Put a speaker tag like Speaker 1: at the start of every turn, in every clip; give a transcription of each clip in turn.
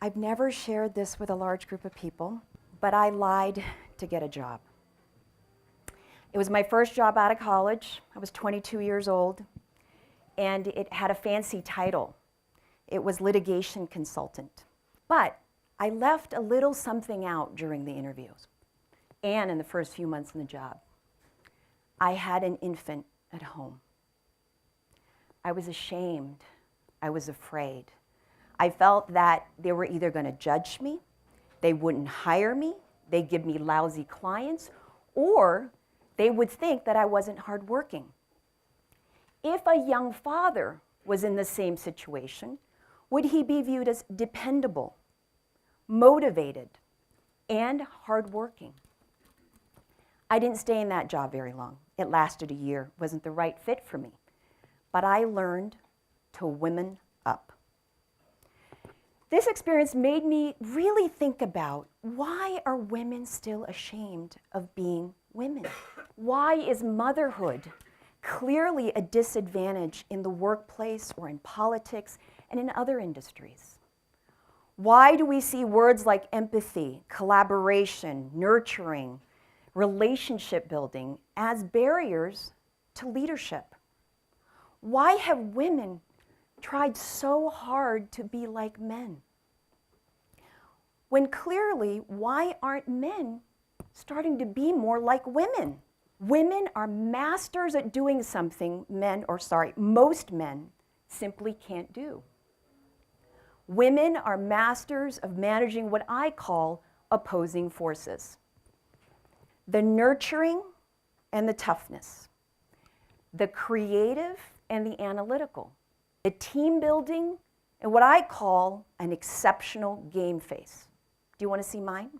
Speaker 1: I've never shared this with a large group of people, but I lied to get a job. It was my first job out of college. I was 22 years old, and it had a fancy title. It was litigation consultant. But I left a little something out during the interviews and in the first few months in the job. I had an infant at home. I was ashamed. I was afraid. I felt that they were either going to judge me, they wouldn't hire me, they'd give me lousy clients, or they would think that I wasn't hardworking. If a young father was in the same situation, would he be viewed as dependable, motivated, and hardworking? I didn't stay in that job very long. It lasted a year, wasn't the right fit for me. But I learned to women up. This experience made me really think about, why are women still ashamed of being women? Why is motherhood clearly a disadvantage in the workplace or in politics and in other industries? Why do we see words like empathy, collaboration, nurturing, relationship building as barriers to leadership? Why have women tried so hard to be like men? When clearly, why aren't men starting to be more like women? Women are masters at doing something most men simply can't do. Women are masters of managing what I call opposing forces. The nurturing and the toughness, the creative and the analytical, the team building, and what I call an exceptional game face. Do you want to see mine?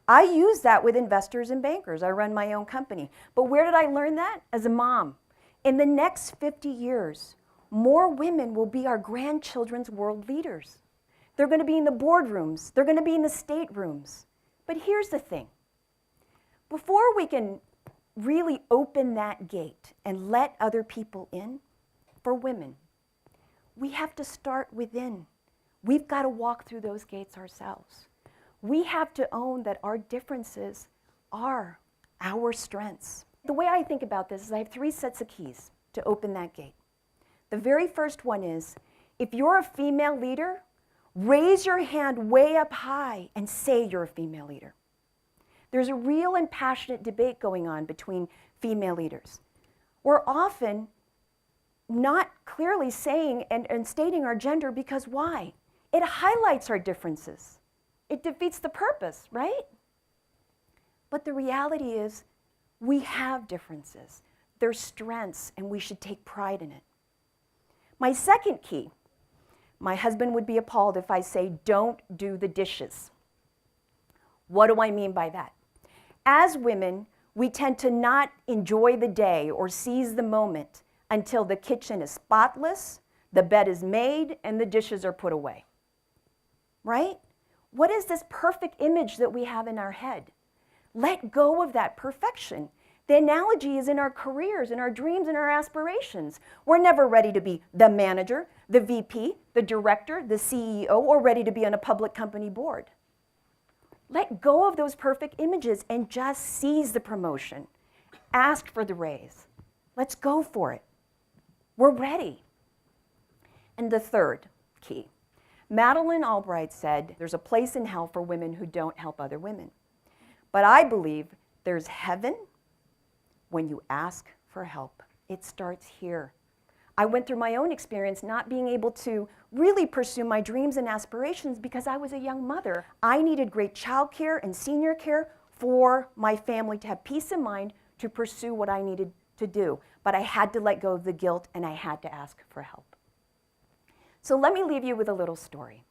Speaker 1: I use that with investors and bankers. I run my own company. But where did I learn that? As a mom. In the next 50 years, more women will be our grandchildren's world leaders. They're going to be in the boardrooms. They're going to be in the staterooms. But here's the thing. Before we can really open that gate and let other people in, for women, we have to start within. We've got to walk through those gates ourselves. We have to own that our differences are our strengths. The way I think about this is I have 3 sets of keys to open that gate. The very first one is, if you're a female leader, raise your hand way up high and say you're a female leader. There's a real and passionate debate going on between female leaders. We're often not clearly saying and stating our gender because why? It highlights our differences. It defeats the purpose, right? But the reality is we have differences. They're strengths, and we should take pride in it. My second key, my husband would be appalled if I say, don't do the dishes. What do I mean by that? As women, we tend to not enjoy the day or seize the moment until the kitchen is spotless, the bed is made, and the dishes are put away. Right? What is this perfect image that we have in our head? Let go of that perfection. The analogy is in our careers, in our dreams, and our aspirations. We're never ready to be the manager, the VP, the director, the CEO, or ready to be on a public company board. Let go of those perfect images and just seize the promotion. Ask for the raise. Let's go for it. We're ready. And the third key. Madeleine Albright said, there's a place in hell for women who don't help other women. But I believe there's heaven when you ask for help. It starts here. I went through my own experience not being able to really pursue my dreams and aspirations because I was a young mother. I needed great childcare and senior care for my family to have peace of mind to pursue what I needed to do. But I had to let go of the guilt, and I had to ask for help. So let me leave you with a little story.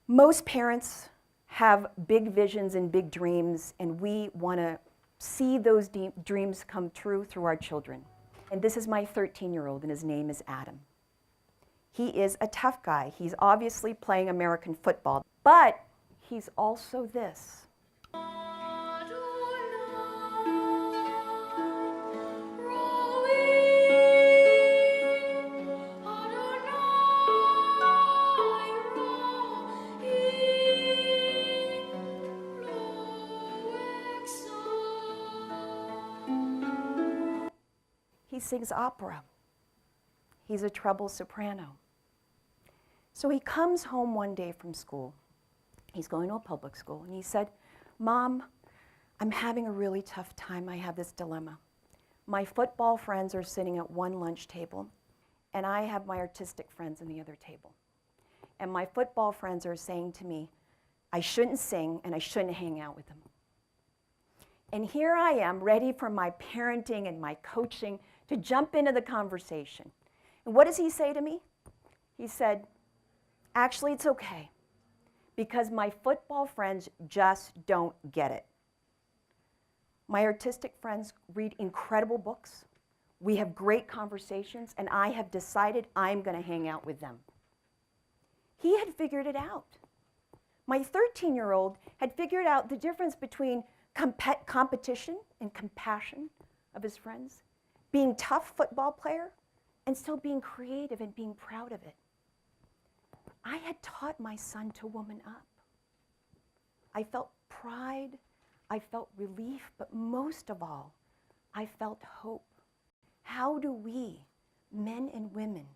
Speaker 1: Most parents have big visions and big dreams, and we want to see those dreams come true through our children. And this is my 13-year-old, and his name is Adam. He is a tough guy. He's obviously playing American football, but he's also this. He sings opera. He's a treble soprano. So he comes home one day from school. He's going to a public school, and he said, "Mom, I'm having a really tough time. I have this dilemma. My football friends are sitting at one lunch table, and I have my artistic friends in the other table. And my football friends are saying to me, I shouldn't sing and I shouldn't hang out with them. And here I am, ready for my parenting and my coaching to jump into the conversation. And what does he say to me? He said, actually, it's okay, because my football friends just don't get it. My artistic friends read incredible books. We have great conversations, and I have decided I'm going to hang out with them." He had figured it out. My 13-year-old had figured out the difference between competition and compassion of his friends, being a tough football player, and still being creative and being proud of it. I had taught my son to woman up. I felt pride, I felt relief, but most of all, I felt hope. How do we, men and women,